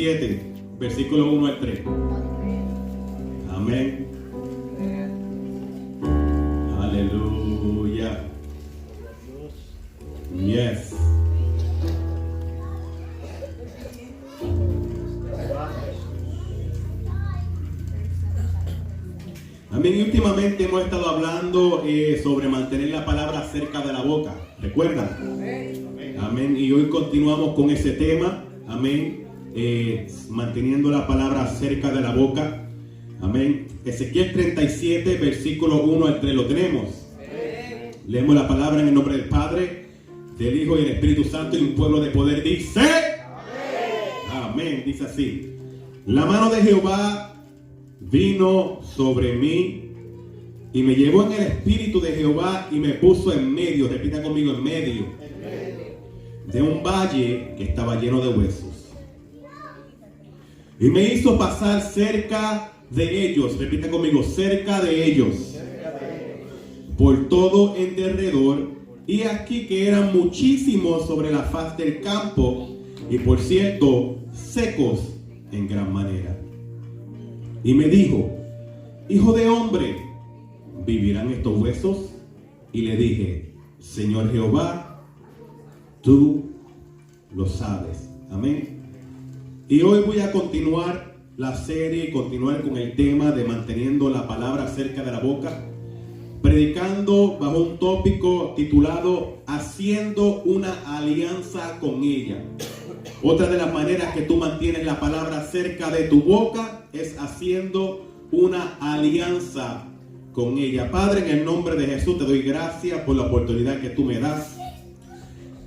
37, versículo 1 al 3. Amén. Aleluya. Yes. Amén. Y últimamente hemos estado hablando sobre mantener la palabra cerca de la boca. ¿Recuerdan? Amén. Y hoy continuamos con ese tema. Amén. Manteniendo la palabra cerca de la boca. Amén. Ezequiel 37, versículo 1 al 3. ¿Lo tenemos? Leemos la palabra en el nombre del Padre, del Hijo y del Espíritu Santo, y un pueblo de poder dice: amén. Dice así: la mano de Jehová vino sobre mí y me llevó en el espíritu de Jehová y me puso en medio, repita conmigo, en medio de un valle que estaba lleno de huesos, y me hizo pasar cerca de ellos, repita conmigo, cerca de ellos, por todo en derredor, y aquí que eran muchísimos sobre la faz del campo, y por cierto secos en gran manera. Y me dijo: hijo de hombre, ¿vivirán estos huesos? Y le dije: Señor Jehová, tú lo sabes. Amén. Y hoy voy a continuar la serie y continuar con el tema de manteniendo la palabra cerca de la boca, predicando bajo un tópico titulado haciendo una alianza con ella. Otra de las maneras que tú mantienes la palabra cerca de tu boca es haciendo una alianza con ella. Padre, en el nombre de Jesús te doy gracias por la oportunidad que tú me das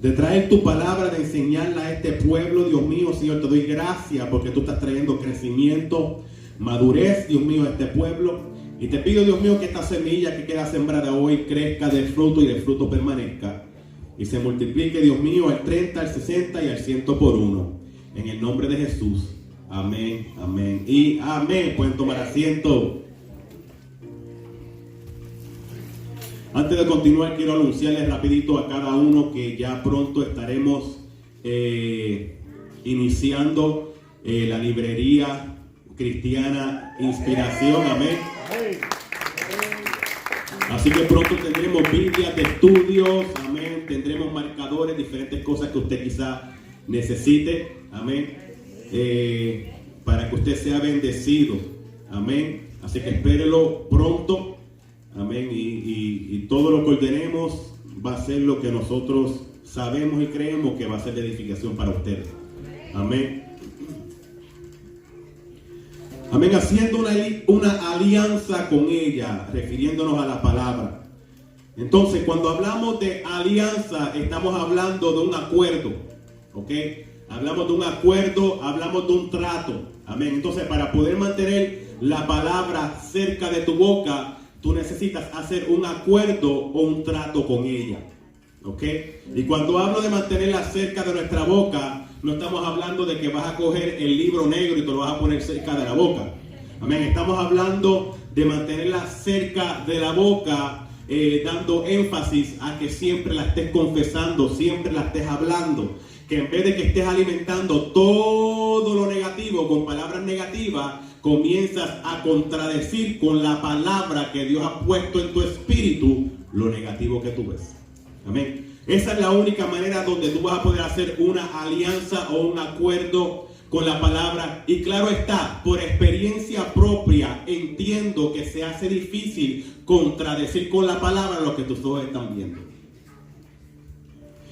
de traer tu palabra, de enseñarla a este pueblo. Dios mío, Señor, te doy gracias porque tú estás trayendo crecimiento, madurez, Dios mío, a este pueblo. Y te pido, Dios mío, que esta semilla que queda sembrada hoy crezca de fruto y de fruto permanezca. Y se multiplique, Dios mío, al 30, al 60 y al 100 por uno. En el nombre de Jesús. Amén, amén y amén. Pueden tomar asiento. Antes de continuar, quiero anunciarles rapidito a cada uno que ya pronto estaremos iniciando la librería cristiana Inspiración. Amén. Así que pronto tendremos Biblias de estudios. Amén. Tendremos marcadores, diferentes cosas que usted quizá necesite. Amén. Para que usted sea bendecido. Amén. Así que espérelo pronto. Amén. Y todo lo que ordenemos va a ser lo que nosotros sabemos y creemos que va a ser de edificación para ustedes. Amén. Amén. Haciendo una alianza con ella, refiriéndonos a la palabra. Entonces, cuando hablamos de alianza, estamos hablando de un acuerdo. ¿Ok? Hablamos de un acuerdo, hablamos de un trato. Amén. Entonces, para poder mantener la palabra cerca de tu boca, tú necesitas hacer un acuerdo o un trato con ella. ¿Ok? Y cuando hablo de mantenerla cerca de nuestra boca, no estamos hablando de que vas a coger el libro negro y te lo vas a poner cerca de la boca. Amén. Estamos hablando de mantenerla cerca de la boca, dando énfasis a que siempre la estés confesando, siempre la estés hablando. Que en vez de que estés alimentando todo lo negativo con palabras negativas, comienzas a contradecir con la palabra que Dios ha puesto en tu espíritu lo negativo que tú ves. Amén. Esa es la única manera donde tú vas a poder hacer una alianza o un acuerdo con la palabra. Y claro está, por experiencia propia entiendo que se hace difícil contradecir con la palabra lo que tus ojos están viendo.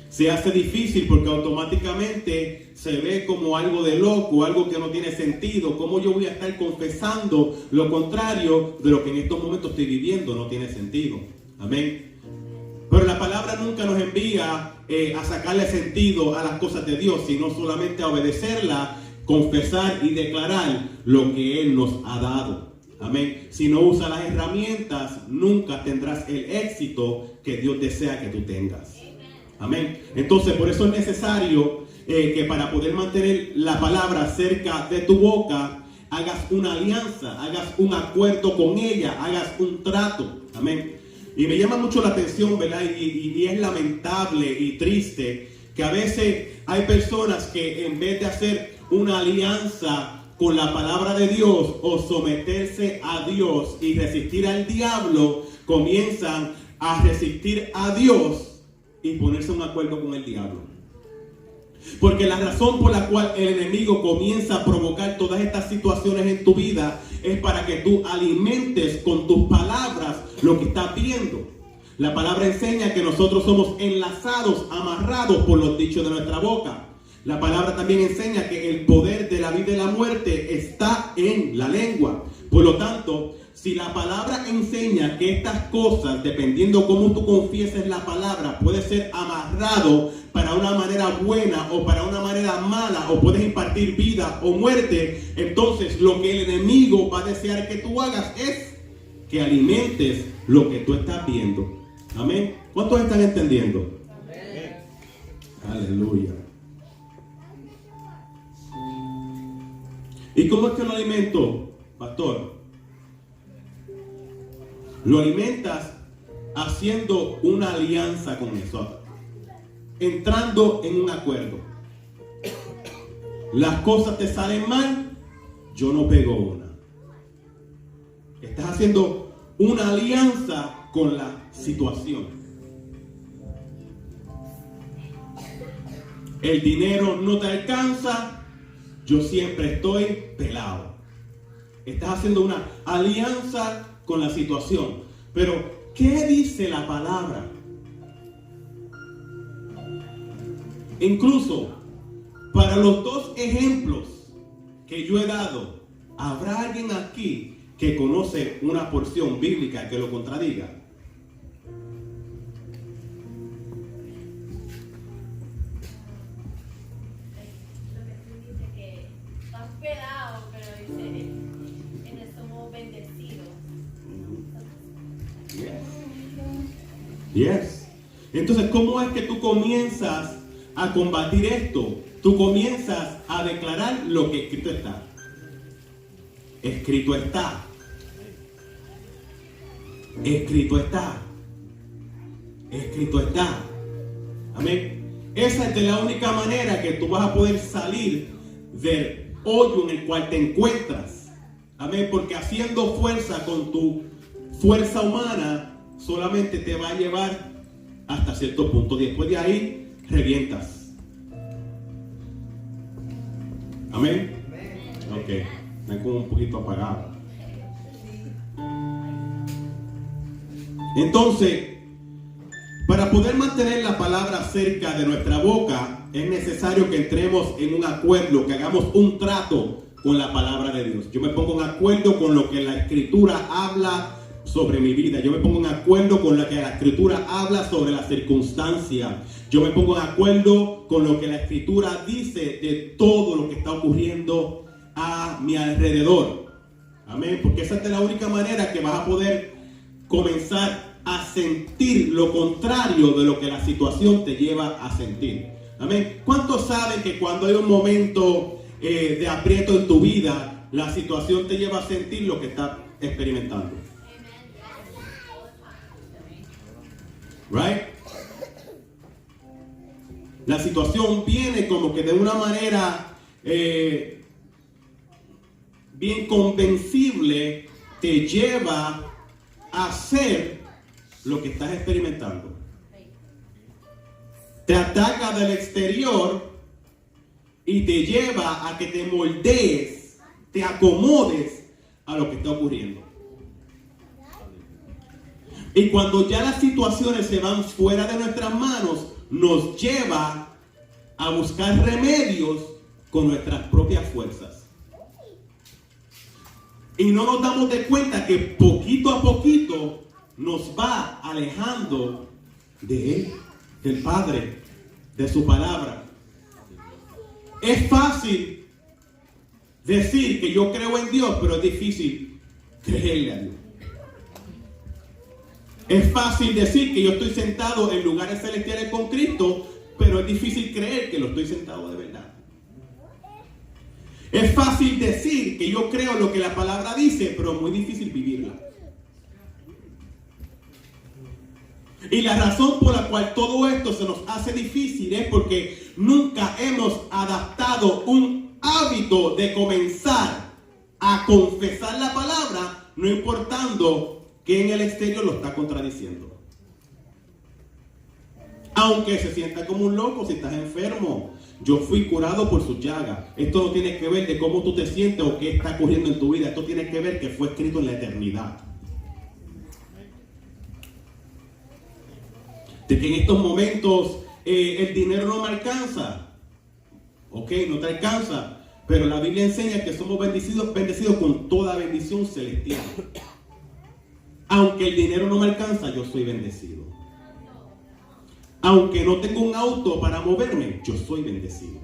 Se hace difícil porque automáticamente se ve como algo de loco, algo que no tiene sentido. ¿Cómo yo voy a estar confesando lo contrario de lo que en estos momentos estoy viviendo? No tiene sentido. Amén. Pero la palabra nunca nos envía a sacarle sentido a las cosas de Dios, sino solamente a obedecerla, confesar y declarar lo que Él nos ha dado. Amén. Si no usas las herramientas, nunca tendrás el éxito que Dios desea que tú tengas. Amén. Entonces, por eso es necesario que para poder mantener la palabra cerca de tu boca, hagas una alianza, hagas un acuerdo con ella, hagas un trato. Amén. Y me llama mucho la atención, ¿verdad? Y es lamentable y triste que a veces hay personas que en vez de hacer una alianza con la palabra de Dios o someterse a Dios y resistir al diablo, comienzan a resistir a Dios y ponerse en un acuerdo con el diablo. Porque la razón por la cual el enemigo comienza a provocar todas estas situaciones en tu vida es para que tú alimentes con tus palabras lo que estás viendo. La palabra enseña que nosotros somos enlazados, amarrados por los dichos de nuestra boca. La palabra también enseña que el poder de la vida y la muerte está en la lengua. Por lo tanto, si la palabra enseña que estas cosas, dependiendo cómo tú confieses la palabra, puede ser amarrado para una manera buena o para una manera mala, o puedes impartir vida o muerte, entonces lo que el enemigo va a desear que tú hagas es que alimentes lo que tú estás viendo. Amén. ¿Cuántos están entendiendo? Amén. Aleluya. ¿Y cómo es que lo alimento, pastor? Lo alimentas haciendo una alianza con eso, entrando en un acuerdo. Las cosas te salen mal, yo no pego una. Estás haciendo una alianza con la situación. El dinero no te alcanza, yo siempre estoy pelado. Estás haciendo una alianza con la situación. Pero, ¿qué dice la palabra? Incluso, para los dos ejemplos que yo he dado, ¿habrá alguien aquí que conoce una porción bíblica que lo contradiga? Yes. Entonces, ¿cómo es que tú comienzas a combatir esto? Tú comienzas a declarar lo que escrito está. Escrito está. Escrito está. Escrito está. Amén. Esa es de la única manera que tú vas a poder salir del hoyo en el cual te encuentras. Amén. Porque haciendo fuerza con tu fuerza humana solamente te va a llevar hasta cierto punto. Después de ahí, revientas. Amén. Ok. Están como un poquito apagados. Entonces, para poder mantener la palabra cerca de nuestra boca, es necesario que entremos en un acuerdo, que hagamos un trato con la palabra de Dios. Yo me pongo en acuerdo con lo que la Escritura habla sobre mi vida. Yo me pongo en acuerdo con lo que la Escritura habla sobre la circunstancia. Yo me pongo en acuerdo con lo que la Escritura dice de todo lo que está ocurriendo a mi alrededor. Amén. Porque esa es de la única manera que vas a poder comenzar a sentir lo contrario de lo que la situación te lleva a sentir. Amén. ¿Cuántos saben que cuando hay un momento de aprieto en tu vida, la situación te lleva a sentir lo que estás experimentando? Right? La situación viene como que de una manera bien convencible, te lleva a hacer lo que estás experimentando. Te ataca del exterior y te lleva a que te moldees, te acomodes a lo que está ocurriendo. Y cuando ya las situaciones se van fuera de nuestras manos, nos lleva a buscar remedios con nuestras propias fuerzas. Y no nos damos de cuenta que poquito a poquito nos va alejando de Él, del Padre, de su palabra. Es fácil decir que yo creo en Dios, pero es difícil creerle a Dios. Es fácil decir que yo estoy sentado en lugares celestiales con Cristo, pero es difícil creer que lo estoy sentado de verdad. Es fácil decir que yo creo lo que la palabra dice, pero es muy difícil vivirla. Y la razón por la cual todo esto se nos hace difícil es porque nunca hemos adaptado un hábito de comenzar a confesar la palabra, no importando que en el exterior lo está contradiciendo. Aunque se sienta como un loco, si estás enfermo, yo fui curado por sus llagas. Esto no tiene que ver de cómo tú te sientes o qué está ocurriendo en tu vida. Esto tiene que ver que fue escrito en la eternidad. De que en estos momentos el dinero no me alcanza. Ok, no te alcanza. Pero la Biblia enseña que somos bendecidos con toda bendición celestial. Aunque el dinero no me alcanza, yo soy bendecido. Aunque no tengo un auto para moverme, yo soy bendecido.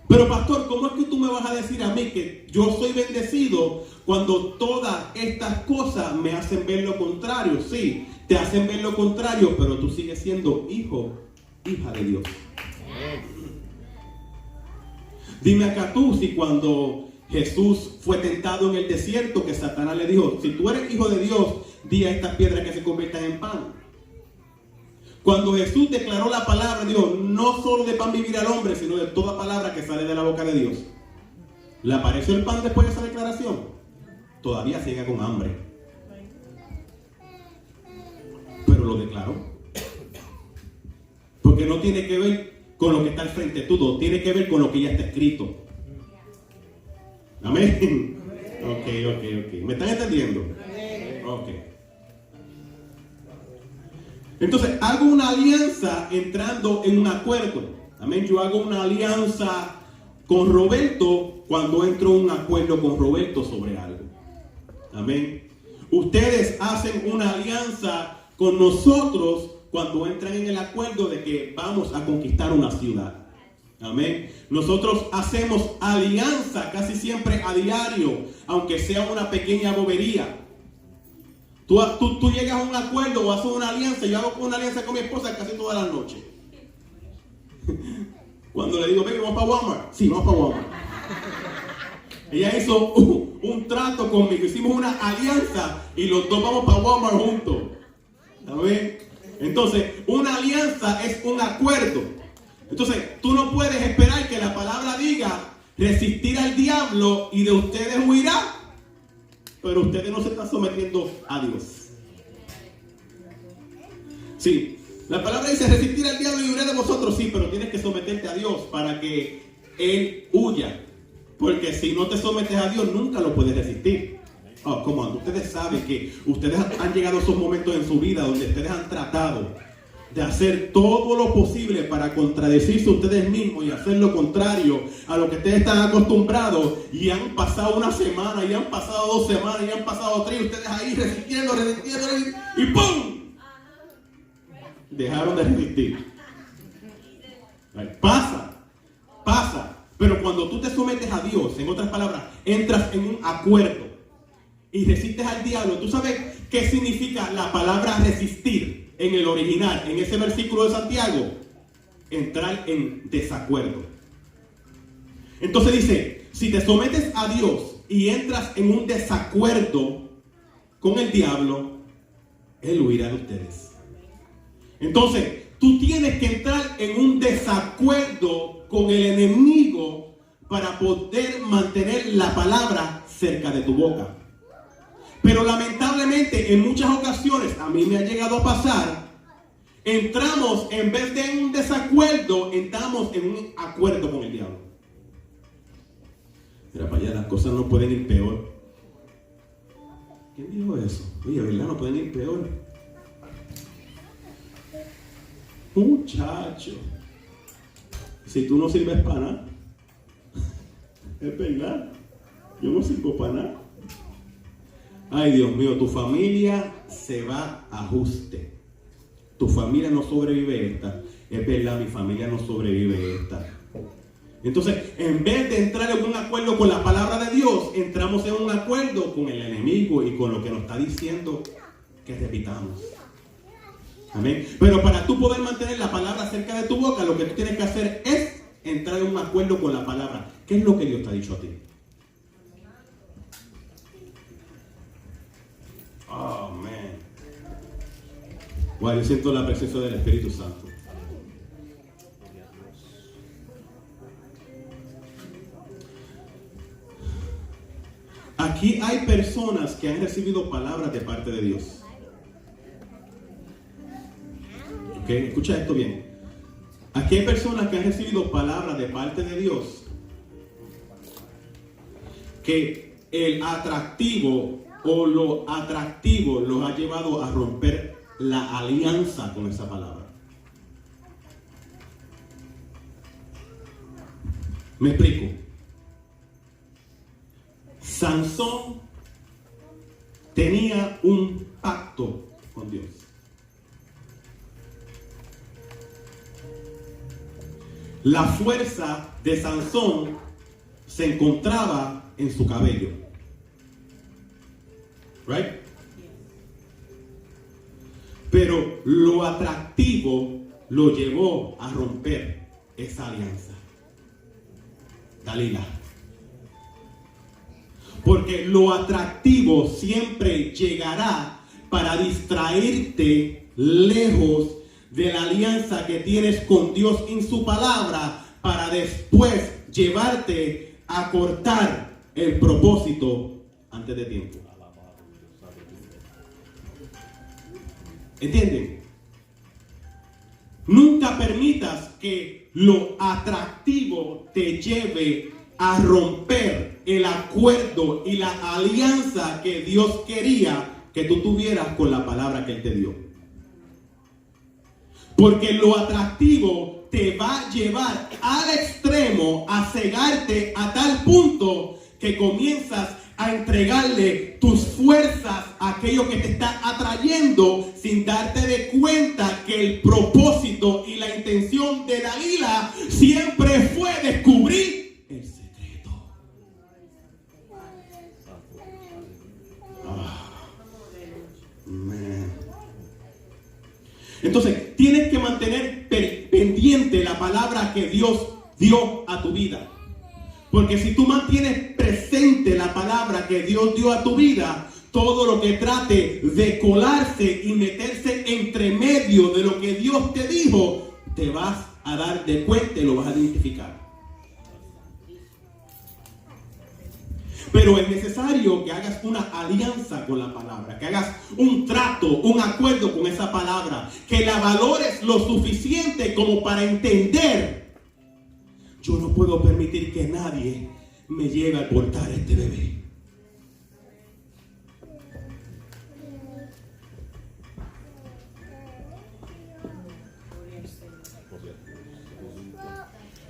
Pero pastor, ¿cómo es que tú me vas a decir a mí que yo soy bendecido cuando todas estas cosas me hacen ver lo contrario? Sí, te hacen ver lo contrario, pero tú sigues siendo hijo, hija de Dios. Dime acá tú si cuando Jesús fue tentado en el desierto, que Satanás le dijo, si tú eres hijo de Dios, di a estas piedras que se conviertan en pan. Cuando Jesús declaró la palabra, dijo, no solo de pan vivirá el hombre, sino de toda palabra que sale de la boca de Dios. ¿Le apareció el pan después de esa declaración? Todavía sigue con hambre. Pero lo declaró. Porque no tiene que ver con lo que está al frente tuyo, tiene que ver con lo que ya está escrito. Amén. Ok. ¿Me están entendiendo? Ok. Entonces, hago una alianza entrando en un acuerdo. Amén. Yo hago una alianza con Roberto cuando entro en un acuerdo con Roberto sobre algo. Amén. Ustedes hacen una alianza con nosotros cuando entran en el acuerdo de que vamos a conquistar una ciudad. Amén. Nosotros hacemos alianza casi siempre a diario, aunque sea una pequeña bobería. Tú llegas a un acuerdo o haces una alianza. Yo hago una alianza con mi esposa casi todas las noches. Cuando le digo, baby, ¿vamos para Walmart? Sí, vamos para Walmart. Ella hizo un trato conmigo. Hicimos una alianza y los dos vamos para Walmart juntos. ¿Amén? Entonces, una alianza es un acuerdo. Entonces, tú no puedes esperar que la palabra diga resistir al diablo y de ustedes huirá. Pero ustedes no se están sometiendo a Dios. Sí, la palabra dice resistir al diablo y huirá de vosotros. Sí, pero tienes que someterte a Dios para que Él huya. Porque si no te sometes a Dios, nunca lo puedes resistir. Oh, como ustedes saben que ustedes han llegado a esos momentos en su vida donde ustedes han tratado de hacer todo lo posible para contradecirse ustedes mismos y hacer lo contrario a lo que ustedes están acostumbrados, y han pasado una semana, y han pasado 2 semanas, y han pasado 3, y ustedes ahí resistiendo, y ¡pum! Dejaron de resistir. Pasa. Pero cuando tú te sometes a Dios, en otras palabras, entras en un acuerdo y resistes al diablo. ¿Tú sabes qué significa la palabra resistir? En el original, en ese versículo de Santiago, entrar en desacuerdo. Entonces dice, si te sometes a Dios y entras en un desacuerdo con el diablo, Él huirá de ustedes. Entonces, tú tienes que entrar en un desacuerdo con el enemigo para poder mantener la palabra cerca de tu boca. Pero lamentablemente en muchas ocasiones, a mí me ha llegado a pasar, entramos, en vez de en un desacuerdo, entramos en un acuerdo con el diablo. Mira para allá, las cosas no pueden ir peor. ¿Quién dijo eso? Oye, ¿verdad? No pueden ir peor. Muchacho, si tú no sirves para nada, es verdad, yo no sirvo para nada. Ay, Dios mío, tu familia se va a ajuste. Tu familia no sobrevive esta. Es verdad, mi familia no sobrevive esta. Entonces, en vez de entrar en un acuerdo con la palabra de Dios, entramos en un acuerdo con el enemigo y con lo que nos está diciendo que repitamos. Amén. Pero para tú poder mantener la palabra cerca de tu boca, lo que tú tienes que hacer es entrar en un acuerdo con la palabra. ¿Qué es lo que Dios te ha dicho a ti? Amén. Bueno, yo siento la presencia del Espíritu Santo. Aquí hay personas que han recibido palabras de parte de Dios. Ok, escucha esto bien. Aquí hay personas que han recibido palabras de parte de Dios, que el atractivo o lo atractivo los ha llevado a romper la alianza con esa palabra. Me explico. Sansón tenía un pacto con Dios. La fuerza de Sansón se encontraba en su cabello. Right? Pero lo atractivo lo llevó a romper esa alianza. Dalila. Porque lo atractivo siempre llegará para distraerte lejos de la alianza que tienes con Dios en su palabra, para después llevarte a cortar el propósito antes de tiempo. ¿Entienden? Nunca permitas que lo atractivo te lleve a romper el acuerdo y la alianza que Dios quería que tú tuvieras con la palabra que Él te dio. Porque lo atractivo te va a llevar al extremo, a cegarte a tal punto que comienzas a entregarle tus fuerzas a aquello que te está atrayendo, sin darte de cuenta que el propósito y la intención de Dalila siempre fue descubrir el secreto. Entonces, tienes que mantener pendiente la palabra que Dios dio a tu vida. Porque si tú mantienes presente la palabra que Dios dio a tu vida, todo lo que trate de colarse y meterse entre medio de lo que Dios te dijo, te vas a dar de cuenta y lo vas a identificar. Pero es necesario que hagas una alianza con la palabra, que hagas un trato, un acuerdo con esa palabra, que la valores lo suficiente como para entender: yo no puedo permitir que nadie me lleve a abortar este bebé.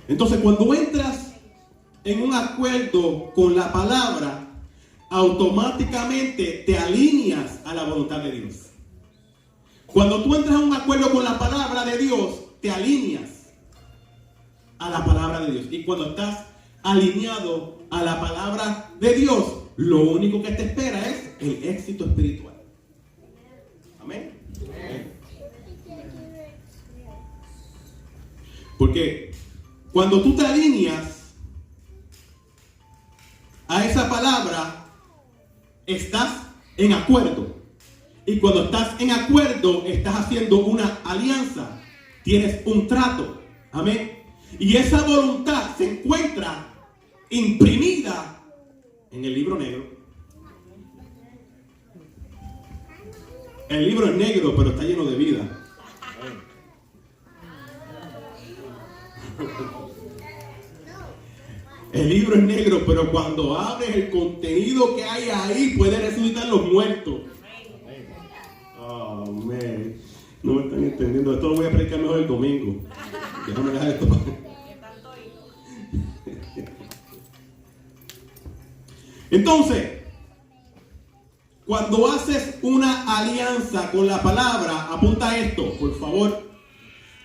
Entonces, cuando entras en un acuerdo con la palabra, automáticamente te alineas a la voluntad de Dios. Cuando tú entras en un acuerdo con la palabra de Dios, te alineas a la palabra de Dios. Y cuando estás alineado a la palabra de Dios, lo único que te espera es el éxito espiritual. Amén. Porque cuando tú te alineas a esa palabra, estás en acuerdo. Y cuando estás en acuerdo, estás haciendo una alianza. Tienes un trato. Amén. Y esa voluntad se encuentra imprimida en el libro negro. El libro es negro, pero está lleno de vida. El libro es negro, pero cuando abres el contenido que hay ahí, puede resucitar los muertos. Oh, man. No me están entendiendo. Esto lo voy a predicar mejor el domingo. Déjame dejar esto. Entonces, cuando haces una alianza con la palabra, apunta esto, por favor.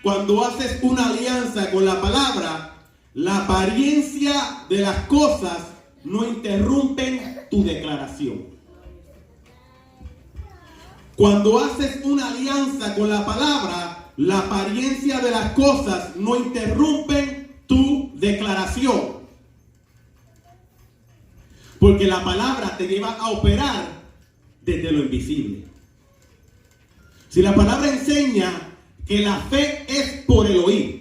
Cuando haces una alianza con la palabra, la apariencia de las cosas no interrumpen tu declaración. Cuando haces una alianza con la palabra, la apariencia de las cosas no interrumpen tu declaración. Porque la palabra te lleva a operar desde lo invisible. Si la palabra enseña que la fe es por el oír,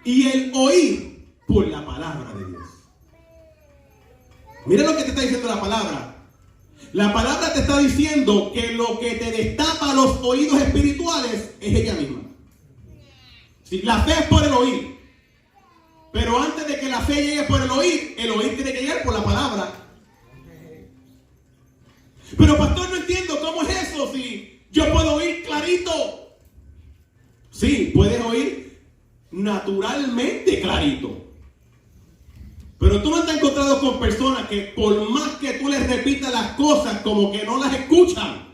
y el oír por la palabra de Dios. Mira lo que te está diciendo la palabra. La palabra te está diciendo que lo que te destapa los oídos espirituales es ella misma. Sí, la fe es por el oír. Pero antes de que la fe llegue por el oír tiene que llegar por la palabra. Pero pastor, no entiendo cómo es eso, si yo puedo oír clarito. Sí, puedes oír naturalmente clarito. Pero tú no te has encontrado con personas que por más que tú les repitas las cosas, como que no las escuchan.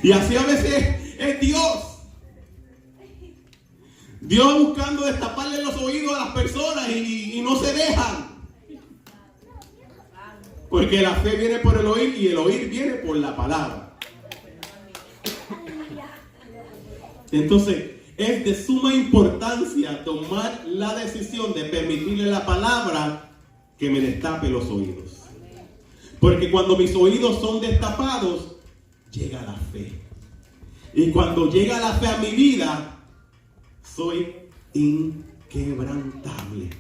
Y así a veces es Dios. Dios buscando destaparle los oídos a las personas y no se dejan. Porque la fe viene por el oír y el oír viene por la palabra. Entonces, es de suma importancia tomar la decisión de permitirle a la palabra que me destape los oídos. Porque cuando mis oídos son destapados, llega la fe. Y cuando llega la fe a mi vida, soy inquebrantable.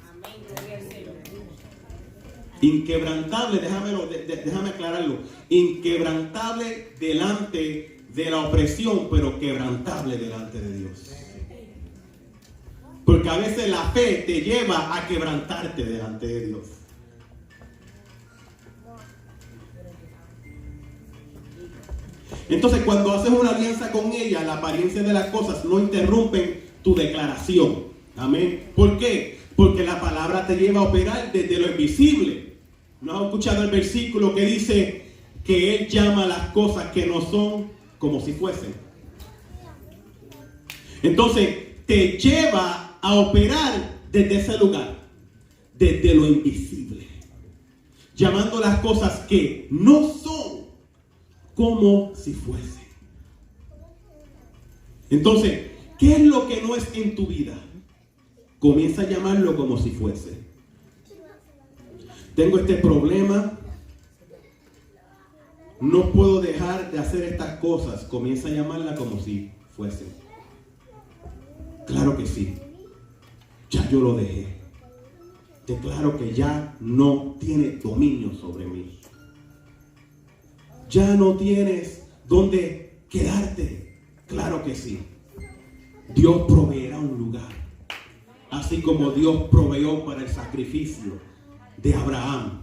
Inquebrantable, déjame aclararlo. Inquebrantable delante de la opresión, pero quebrantable delante de Dios. Porque a veces la fe te lleva a quebrantarte delante de Dios. Entonces, cuando haces una alianza con ella, la apariencia de las cosas no interrumpen tu declaración. Amén. ¿Por qué? Porque la palabra te lleva a operar desde lo invisible. ¿No has escuchado el versículo que dice que Él llama las cosas que no son como si fuesen? Entonces, te lleva a operar desde ese lugar, desde lo invisible, llamando las cosas que no son como si fuesen. Entonces, ¿qué es lo que no es en tu vida? Comienza a llamarlo como si fuese. Tengo este problema, no puedo dejar de hacer estas cosas. Comienza a llamarla como si fuesen. Claro que sí, ya yo lo dejé. Declaro que ya no tiene dominio sobre mí. Ya no tienes dónde quedarte. Claro que sí. Dios proveerá un lugar. Así como Dios proveyó para el sacrificio de Abraham.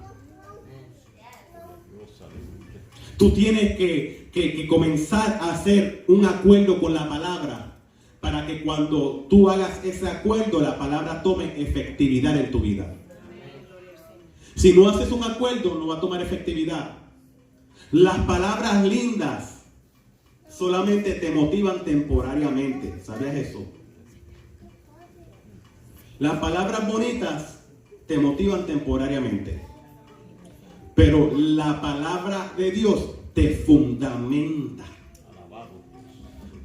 Tú tienes que comenzar a hacer un acuerdo con la palabra para que cuando tú hagas ese acuerdo, la palabra tome efectividad en tu vida. Si no haces un acuerdo, no va a tomar efectividad. Las palabras lindas solamente te motivan temporariamente. ¿Sabías eso? Las palabras bonitas te motivan temporariamente. Pero la palabra de Dios te fundamenta.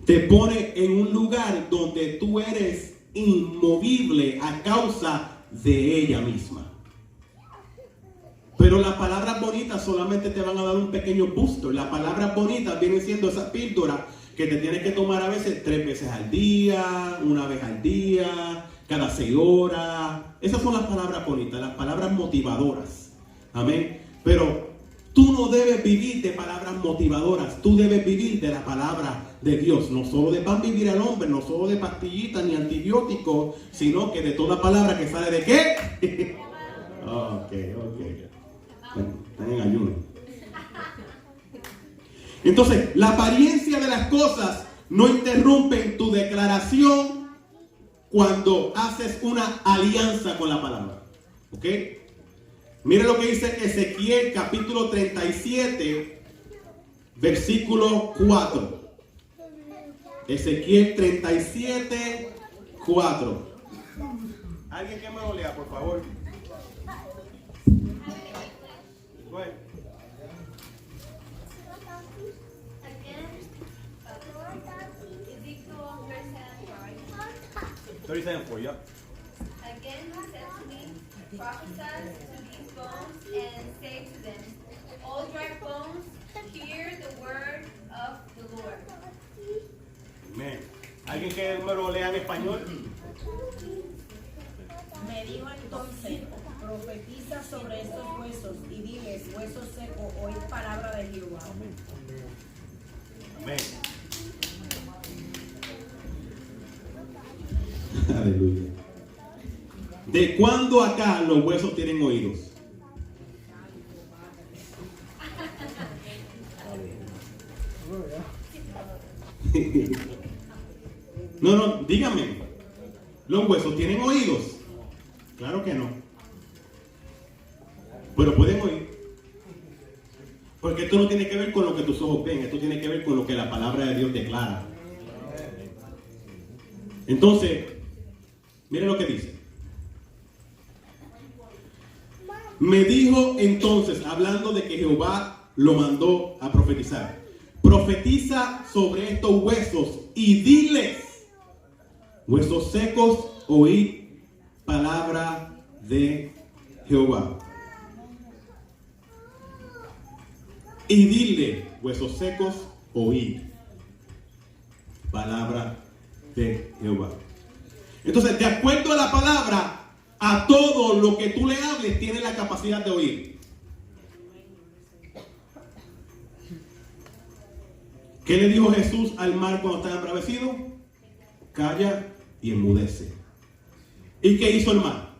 Te pone en un lugar donde tú eres inmovible a causa de ella misma. Pero las palabras bonitas solamente te van a dar un pequeño booster. Las palabras bonitas vienen siendo esa píldora que te tienes que tomar a veces 3 veces al día, una vez al día, cada 6 horas. Esas son las palabras bonitas, las palabras motivadoras. Amén. Pero tú no debes vivir de palabras motivadoras. Tú debes vivir de la palabra de Dios. No solo de pan vivir al hombre, no solo de pastillitas ni antibióticos, sino que de toda palabra que sale de ¿qué? Ok. Están en ayuno. Entonces, la apariencia de las cosas no interrumpe tu declaración cuando haces una alianza con la palabra. ¿Ok? Mira lo que dice Ezequiel capítulo 37, versículo 4. Ezequiel 37, 4. ¿Alguien que me lo lea, por favor? Bueno. 37:4, yeah. Again he said to me, prophesy to these bones and say to them, all dry bones, hear the word of the Lord. Amén. ¿Alguien que me lo lea en español? Me dijo entonces, sobre estos huesos y diles, huesos secos, oíd palabra de Jehová. Amén. Aleluya. ¿De cuándo acá los huesos tienen oídos? No, dígame. ¿Los huesos tienen oídos? Claro que no. Pero pueden oír. Porque esto no tiene que ver con lo que tus ojos ven, esto tiene que ver con lo que la palabra de Dios declara. Entonces, mire lo que dice. Me dijo entonces, hablando de que Jehová lo mandó a profetizar: profetiza sobre estos huesos y diles, huesos secos, oíd palabra de Jehová. Y dile, huesos secos, oíd palabra de Jehová. Entonces, de acuerdo a la palabra, a todo lo que tú le hables tiene la capacidad de oír. ¿Qué le dijo Jesús al mar cuando estaba embravecido? Calla y enmudece. ¿Y qué hizo el mar?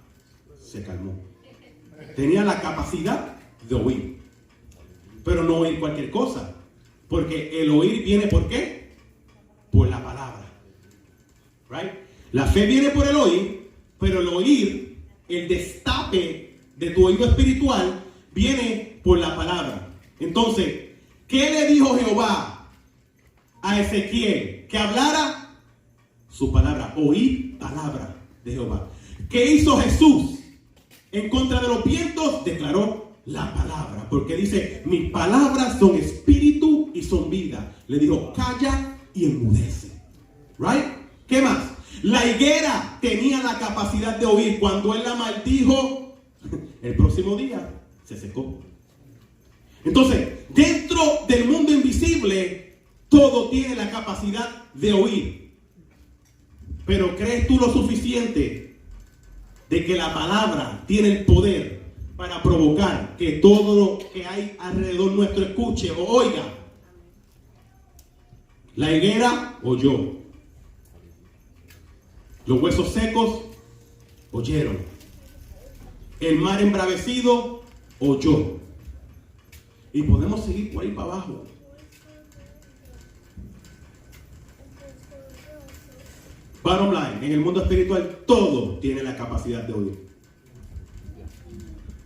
Se calmó. Tenía la capacidad de oír. Pero no oír cualquier cosa. Porque el oír viene ¿por qué? Por la palabra. Right? La fe viene por el oír, pero el oír, el destape de tu oído espiritual, viene por la palabra. Entonces, ¿qué le dijo Jehová a Ezequiel? Que hablara su palabra. Oír palabra de Jehová. ¿Qué hizo Jesús? En contra de los vientos declaró la palabra, porque dice, mis palabras son espíritu y son vida. Le dijo, calla y enmudece. Right? ¿Qué más? La higuera tenía la capacidad de oír. Cuando él la maldijo, el próximo día se secó. Entonces, dentro del mundo invisible, todo tiene la capacidad de oír. Pero ¿crees tú lo suficiente de que la palabra tiene el poder para provocar que todo lo que hay alrededor nuestro escuche o oiga? La higuera oyó. Los huesos secos oyeron. El mar embravecido oyó. Y podemos seguir por ahí para abajo. Bottom line, en el mundo espiritual todo tiene la capacidad de oír.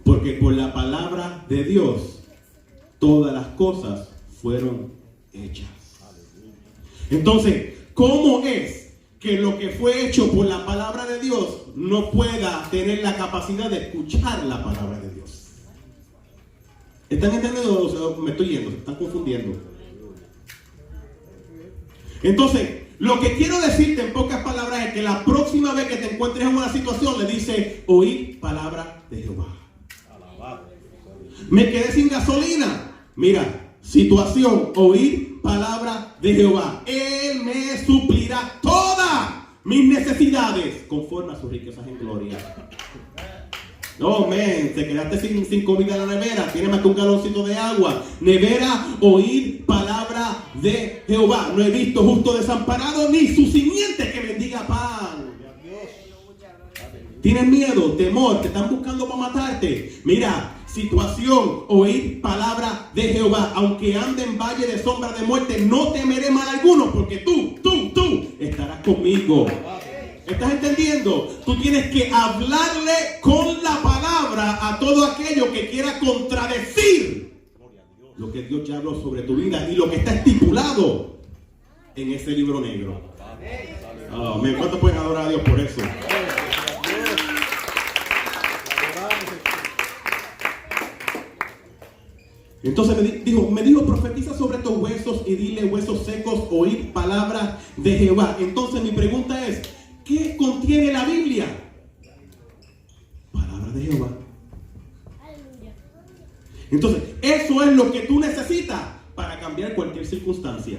Porque por la palabra de Dios todas las cosas fueron hechas. Entonces, ¿cómo es que lo que fue hecho por la palabra de Dios no pueda tener la capacidad de escuchar la palabra de Dios? ¿Están entendiendo? O sea, me estoy yendo, se están confundiendo. Entonces, lo que quiero decirte en pocas palabras es que la próxima vez que te encuentres en una situación le dice, oí palabra de Jehová. Me quedé sin gasolina. Mira, situación, oír palabra de Jehová. Él me suplirá todas mis necesidades conforme a sus riquezas en gloria. No, men, te quedaste sin comida en la nevera, tienes más que un galoncito de agua. Nevera, oír palabra de Jehová. No he visto justo desamparado ni su simiente que bendiga pan. Tienes miedo, temor, te están buscando para matarte. Mira, situación, oír palabra de Jehová. Aunque ande en valle de sombra de muerte, no temeré mal alguno, porque tú estarás conmigo. ¿Estás entendiendo? Tú tienes que hablarle con la palabra a todo aquello que quiera contradecir lo que Dios ya habló sobre tu vida y lo que está estipulado en ese libro negro. Amén. ¿Cuántos pueden adorar a Dios por eso? Entonces me dijo, profetiza sobre estos huesos y dile, huesos secos, oíd palabra de Jehová. Entonces mi pregunta es, ¿qué contiene la Biblia? Palabra de Jehová. Entonces, eso es lo que tú necesitas para cambiar cualquier circunstancia.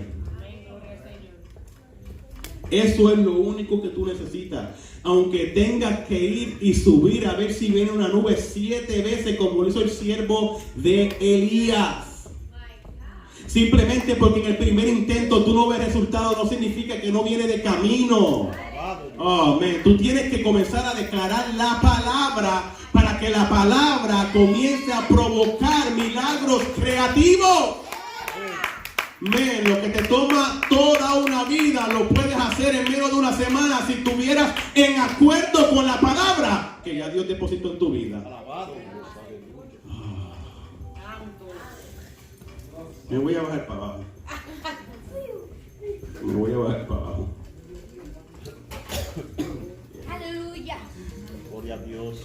Eso es lo único que tú necesitas. Aunque tengas que ir y subir a ver si viene una nube 7 veces, como lo hizo el siervo de Elías. Simplemente porque en el primer intento tú no ves resultado, no significa que no viene de camino. Oh, man. Tú tienes que comenzar a declarar la palabra para que la palabra comience a provocar milagros creativos. Man, lo que te toma toda una vida lo puedes hacer en menos de una semana si estuvieras en acuerdo con la palabra que ya Dios depositó en tu vida. Me voy a bajar para abajo. Me voy a bajar para abajo. Aleluya. Gloria a Dios.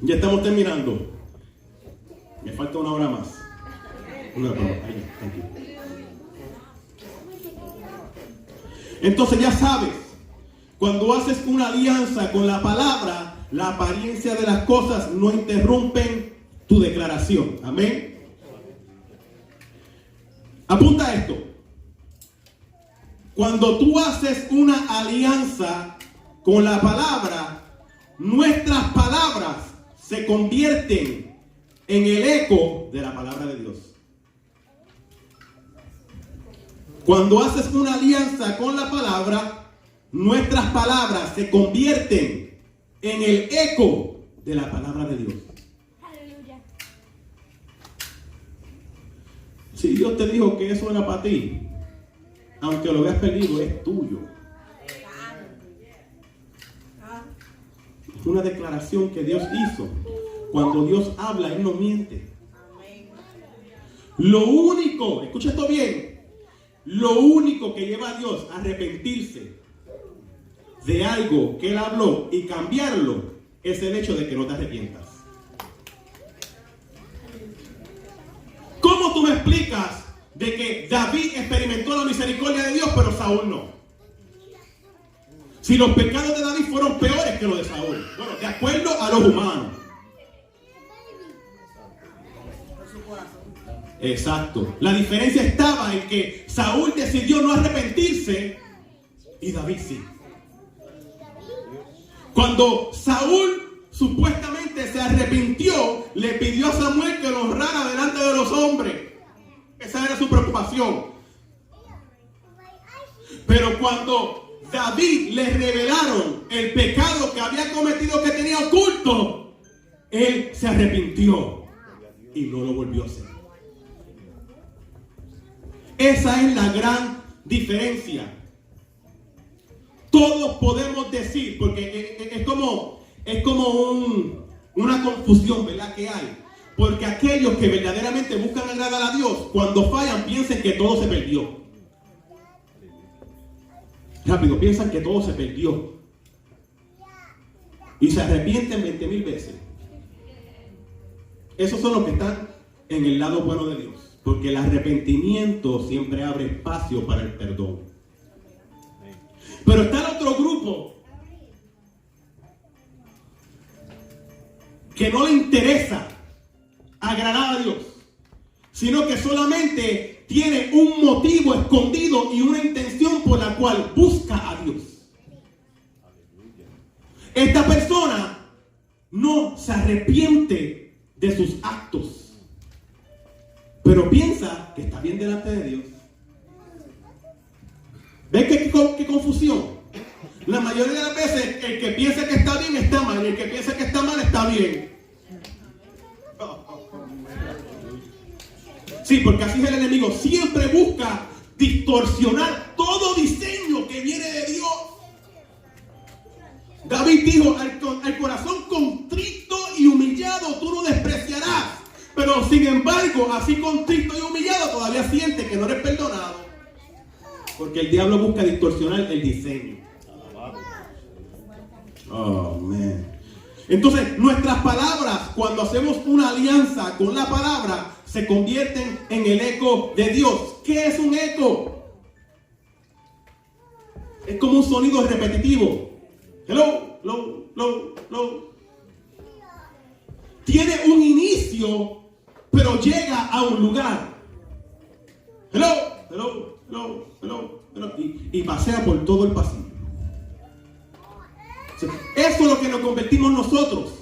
Ya estamos terminando. Me falta una hora más. Una hora más. Ahí, tranquilo. Entonces ya sabes, cuando haces una alianza con la palabra, la apariencia de las cosas no interrumpen tu declaración. Amén. Apunta esto. Cuando tú haces una alianza con la palabra, nuestras palabras se convierten en el eco de la palabra de Dios. Cuando haces una alianza con la palabra, nuestras palabras se convierten en el eco de la palabra de Dios. Aleluya. Si Dios te dijo que eso era para ti, aunque lo veas perdido, es tuyo. Es una declaración que Dios hizo. Cuando Dios habla, Él no miente. Lo único, escucha esto bien, lo único que lleva a Dios a arrepentirse de algo que Él habló y cambiarlo es el hecho de que no te arrepientas. ¿Cómo tú me explicas de que David experimentó la misericordia de Dios, pero Saúl no? Si los pecados de David fueron peores que los de Saúl. Bueno, de acuerdo a los humanos. Exacto. La diferencia estaba en que Saúl decidió no arrepentirse y David sí. Cuando Saúl supuestamente se arrepintió, le pidió a Samuel que lo honrara delante de los hombres. Esa era su preocupación. Pero cuando David le revelaron el pecado que había cometido, que tenía oculto, él se arrepintió y no lo volvió a hacer. Esa es la gran diferencia. Todos podemos decir, porque es como una confusión, ¿verdad? Que hay. Porque aquellos que verdaderamente buscan agradar a Dios, cuando fallan, piensan que todo se perdió. Rápido, piensan que todo se perdió. Y se arrepienten 20,000 veces. Esos son los que están en el lado bueno de Dios. Porque el arrepentimiento siempre abre espacio para el perdón. Pero está el otro grupo que no le interesa agradar a Dios, sino que solamente tiene un motivo escondido y una intención por la cual busca a Dios. Esta persona no se arrepiente de sus actos, pero piensa que está bien delante de Dios. ¿Ves qué confusión? La mayoría de las veces el que piensa que está bien está mal, y el que piensa que está mal está bien. Sí, porque así es el enemigo. Siempre busca distorsionar todo diseño que viene de Dios. David dijo, al corazón contrito y humillado tú no despreciarás. Pero sin embargo, así contrito y humillado todavía siente que no eres perdonado. Porque el diablo busca distorsionar el diseño. Oh, man. Entonces, nuestras palabras, cuando hacemos una alianza con la palabra, se convierten en el eco de Dios. ¿Qué es un eco? Es como un sonido repetitivo. Hello, hello, hello, hello. Tiene un inicio, pero llega a un lugar. Hello, hello, hello, hello, hello. Y pasea por todo el pasillo. Eso es lo que nos convertimos nosotros.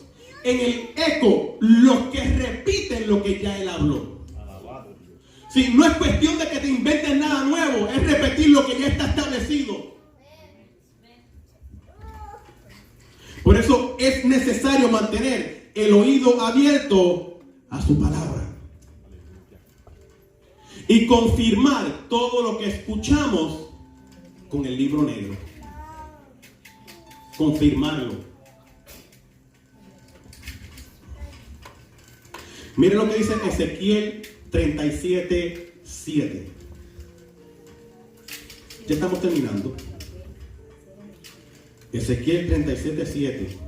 En el eco, los que repiten lo que ya Él habló. Sí, no es cuestión de que te inventes nada nuevo, es repetir lo que ya está establecido. Por eso es necesario mantener el oído abierto a su palabra y confirmar todo lo que escuchamos con el libro negro. Confirmarlo. Miren lo que dice Ezequiel 37:7. Ya estamos terminando. Ezequiel 37:7.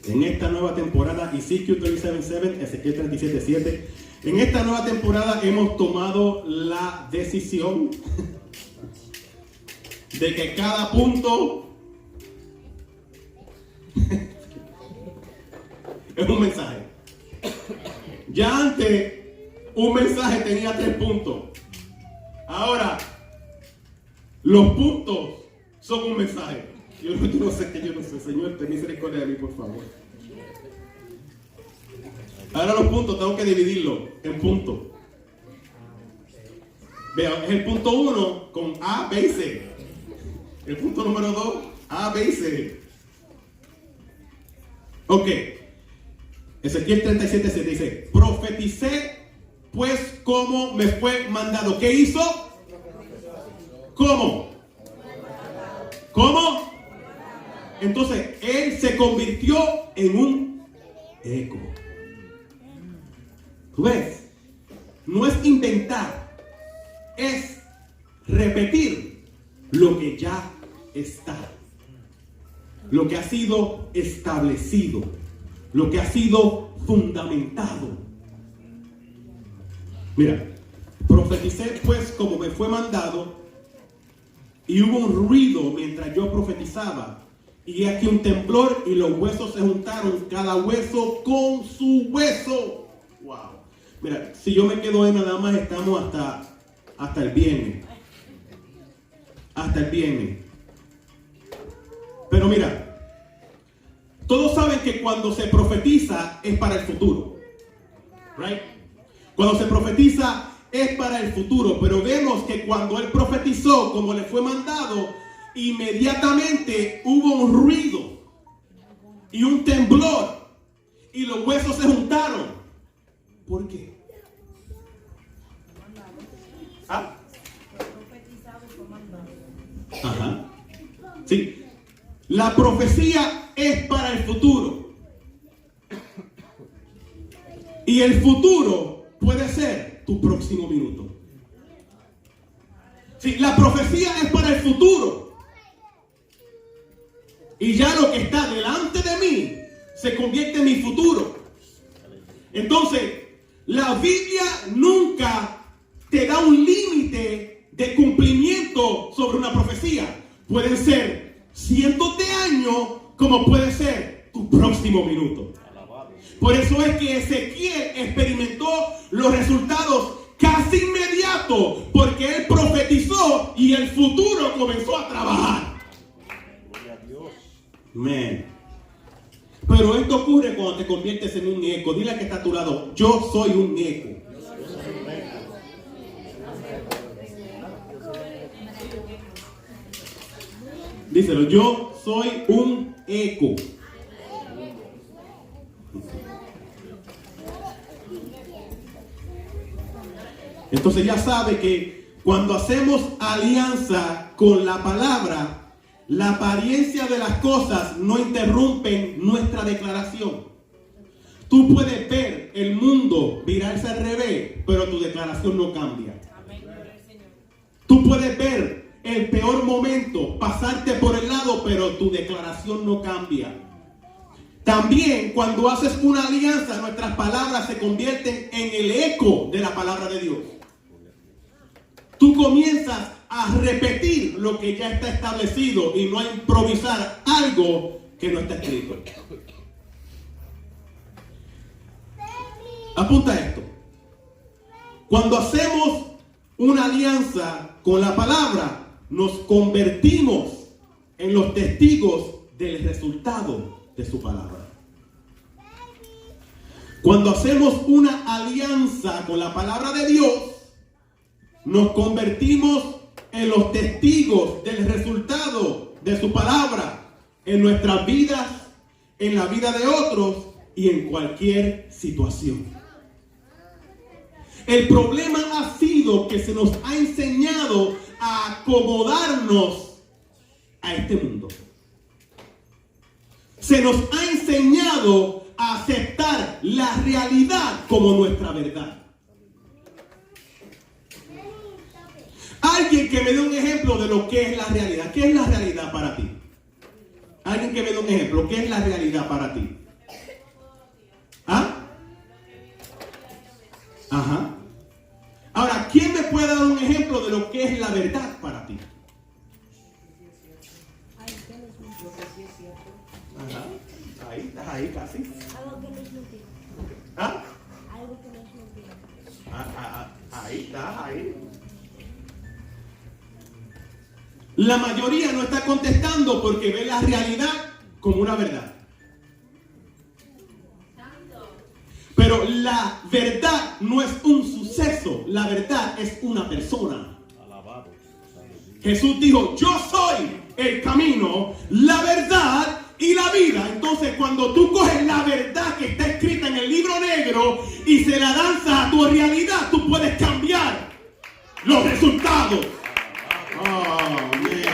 En esta nueva temporada, Ezequiel 37:7, Ezequiel 37:7. En esta nueva temporada hemos tomado la decisión de que cada punto es un mensaje. Ya antes un mensaje tenía 3 puntos. Ahora los puntos son un mensaje. Yo no sé, Señor, ten misericordia de mí, por favor. Ahora los puntos tengo que dividirlos en puntos. Vean, es el punto 1 con A, B y C. El punto número 2, A, B y C. Ok. Ezequiel 37:7 dice: profeticé pues como me fue mandado. ¿Qué hizo? ¿Cómo? ¿Cómo? Entonces, él se convirtió en un eco. ¿Tú ves? No es inventar, es repetir lo que ya está, lo que ha sido establecido, lo que ha sido fundamentado. Mira, profeticé pues como me fue mandado, y hubo un ruido mientras yo profetizaba, y aquí un temblor, y los huesos se juntaron, cada hueso con su hueso. Wow. Mira, si yo me quedo ahí nada más, estamos hasta el viernes. Hasta el viernes. Pero mira, todos saben que cuando se profetiza es para el futuro. Right? Cuando se profetiza es para el futuro. Pero vemos que cuando él profetizó como le fue mandado, inmediatamente hubo un ruido y un temblor y los huesos se juntaron. ¿Por qué? ¿Ah? Ajá. Sí. La profecía es para el futuro. Y el futuro puede ser tu próximo minuto. Sí, la profecía es para el futuro. Y ya lo que está delante de mí se convierte en mi futuro. Entonces, la Biblia nunca te da un límite de cumplimiento sobre una profecía. Pueden ser cientos de años, como puede ser tu próximo minuto. Por eso es que Ezequiel experimentó los resultados casi inmediatos, porque él profetizó y el futuro comenzó a trabajar. Man. Pero esto ocurre cuando te conviertes en un eco. Dile al que está a tu lado: yo soy un eco. Díselo: yo soy un eco. Entonces ya sabe que cuando hacemos alianza con la palabra, la apariencia de las cosas no interrumpen nuestra declaración. Tú puedes ver el mundo virarse al revés, pero tu declaración no cambia. Tú puedes ver el peor momento pasarte por el lado, pero tu declaración no cambia. También cuando haces una alianza, nuestras palabras se convierten en el eco de la palabra de Dios. Tú comienzas a repetir lo que ya está establecido y no a improvisar algo que no está escrito. Apunta esto. Cuando hacemos una alianza con la palabra, nos convertimos en los testigos del resultado de su palabra. Cuando hacemos una alianza con la palabra de Dios, nos convertimos en los testigos del resultado de su palabra en nuestras vidas, en la vida de otros y en cualquier situación. El problema ha sido que se nos ha enseñado a acomodarnos a este mundo. Se nos ha enseñado a aceptar la realidad como nuestra verdad. Alguien que me dé un ejemplo de lo que es la realidad. ¿Qué es la realidad para ti? Alguien que me dé un ejemplo. ¿Qué es la realidad para ti? ¿Ah? Ajá. Ahora, ¿quién me puede dar un ejemplo de lo que es la verdad para ti? Ajá. Ahí, estás ahí casi. Algo que no es mentira. ¿Ah? Algo que no es mentira. Ahí está, ahí. La mayoría no está contestando porque ve la realidad como una verdad. Pero la verdad no es un suceso, la verdad es una persona. Jesús dijo, yo soy el camino, la verdad y la vida. Entonces cuando tú coges la verdad que está escrita en el libro negro y se la lanzas a tu realidad, tú puedes cambiar los resultados. Amén.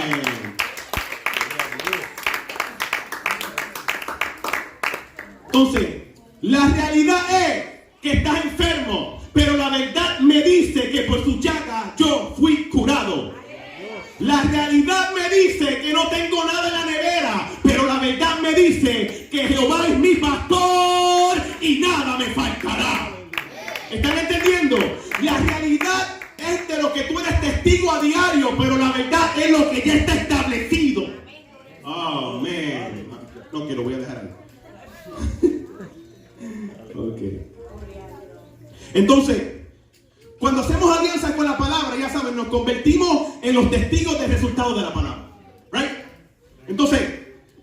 Entonces, la realidad es que estás enfermo, pero la verdad me dice que por su llaga yo fui curado. La realidad me dice que no tengo nada en la nevera, pero la verdad me dice que Jehová es mi pastor y nada me faltará. ¿Están entendiendo? La realidad es de lo que tú eres testigo a diario, pero la verdad es lo que ya está establecido. Amén. No, que lo voy a dejar ahí. Okay. Entonces, cuando hacemos alianza con la palabra, ya saben, nos convertimos en los testigos del resultado de la palabra. Right? Entonces,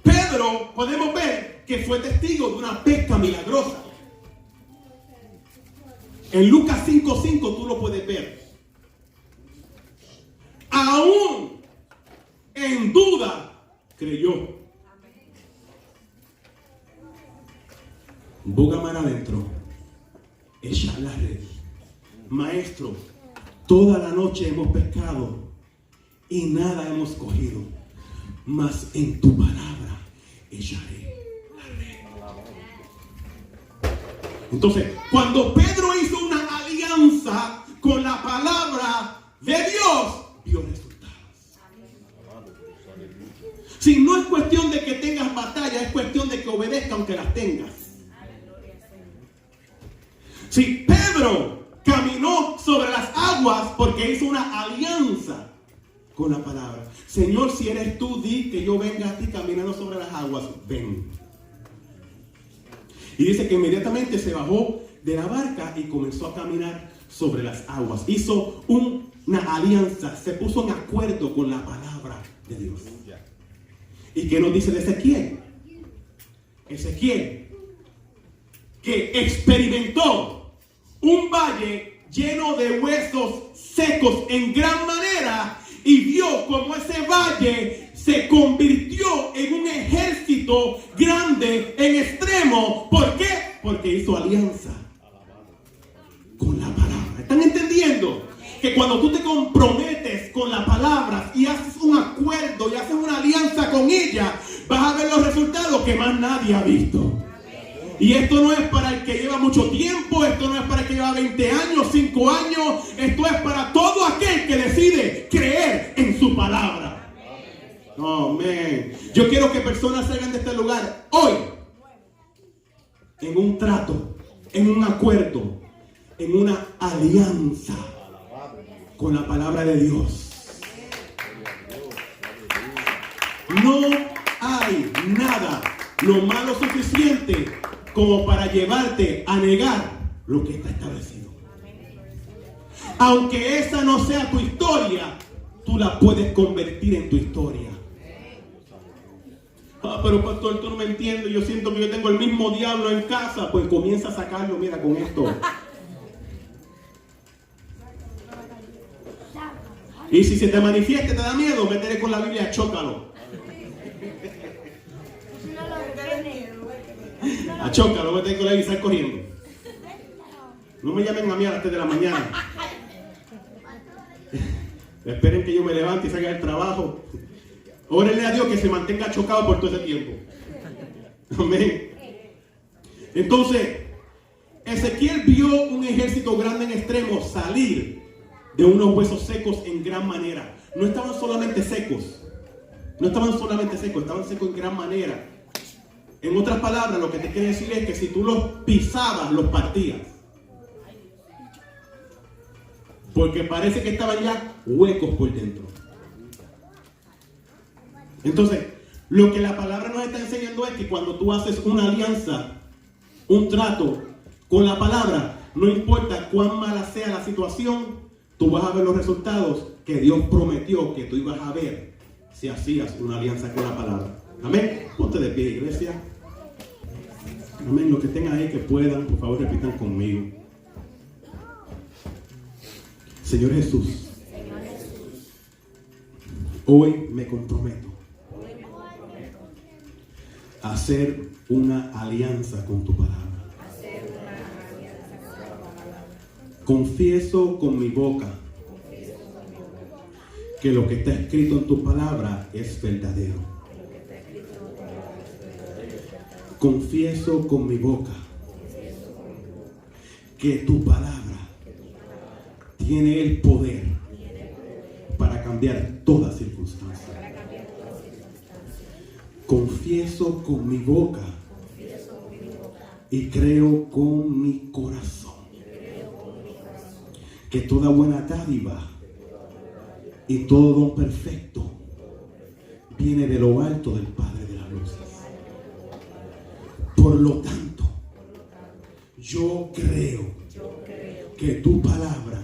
Pedro, podemos ver que fue testigo de una pesca milagrosa. En Lucas 5:5 tú lo puedes ver. Aún en duda creyó. Boga mar adentro, echa la red. Maestro, toda la noche hemos pescado y nada hemos cogido, mas en tu palabra echaré la red. Entonces, cuando Pedro hizo una alianza con la palabra de Dios, vio resultados. Si no es cuestión de que tengas batalla, es cuestión de que obedezca aunque las tengas. Si Pedro caminó sobre las aguas porque hizo una alianza con la palabra. Señor, si eres tú, di que yo venga a ti caminando sobre las aguas. Ven. Y dice que inmediatamente se bajó de la barca y comenzó a caminar sobre las aguas. Hizo una alianza, se puso en acuerdo con la palabra de Dios. ¿Y qué nos dice de Ezequiel? Ezequiel, que experimentó un valle lleno de huesos secos en gran manera y vio como ese valle se convirtió en un ejército grande en extremo. ¿Por qué? Porque hizo alianza con la palabra. ¿Están entendiendo? Que cuando tú te comprometes con la palabra y haces un acuerdo y haces una alianza con ella, vas a ver los resultados que más nadie ha visto. Y esto no es para el que lleva mucho tiempo, esto no es para el que lleva 20 años, 5 años, esto es para todo aquel que decide creer en su palabra. Amén. Yo quiero que personas salgan de este lugar hoy en un trato, en un acuerdo, en una alianza con la palabra de Dios. No hay nada lo malo suficiente como para llevarte a negar lo que está establecido. Aunque esa no sea tu historia, tú la puedes convertir en tu historia. Ah, pero pastor, tú no me entiendes. Yo siento que yo tengo el mismo diablo en casa. Pues comienza a sacarlo, mira, con esto. Y si se te manifiesta, te da miedo, métele con la Biblia, chócalo. Chócalo, métele con la Biblia y sal corriendo. No me llamen a mí a las 3 de la mañana. Esperen que yo me levante y salga del trabajo. Órenle a Dios que se mantenga chocado por todo ese tiempo. Amén. Entonces, Ezequiel vio un ejército grande en extremo salir de unos huesos secos en gran manera. No estaban solamente secos. Estaban secos en gran manera. En otras palabras, lo que te quiere decir es que si tú los pisabas, los partías. Porque parece que estaban ya huecos por dentro. Entonces, lo que la palabra nos está enseñando es que cuando tú haces una alianza, un trato con la palabra, no importa cuán mala sea la situación, tú vas a ver los resultados que Dios prometió que tú ibas a ver si hacías una alianza con la palabra. Amén. Ponte de pie, iglesia. Amén. Los que estén ahí que puedan, por favor, repitan conmigo. Señor Jesús, hoy me comprometo a hacer una alianza con tu palabra. Confieso con mi boca que lo que está escrito en tu palabra es verdadero. Confieso con mi boca que tu palabra tiene el poder para cambiar toda circunstancia. Confieso con mi boca y creo con mi corazón que toda buena dádiva y todo don perfecto viene de lo alto del Padre de las luces. Por lo tanto, yo creo que tu palabra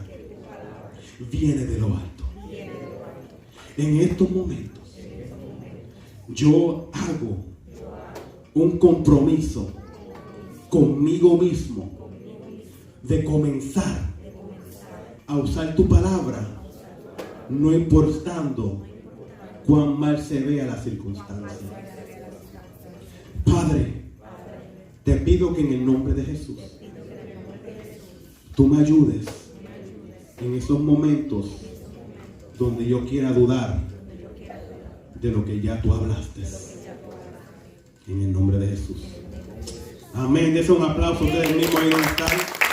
viene de lo alto. En estos momentos, yo hago un compromiso conmigo mismo de comenzar a usar tu palabra, no importando cuán mal se vea la circunstancia. Padre, te pido que en el nombre de Jesús, tú me ayudes en esos momentos donde yo quiera dudar de lo que ya tú hablaste. En el nombre de Jesús. Amén. Dese un aplauso a ustedes mismos ahí donde están.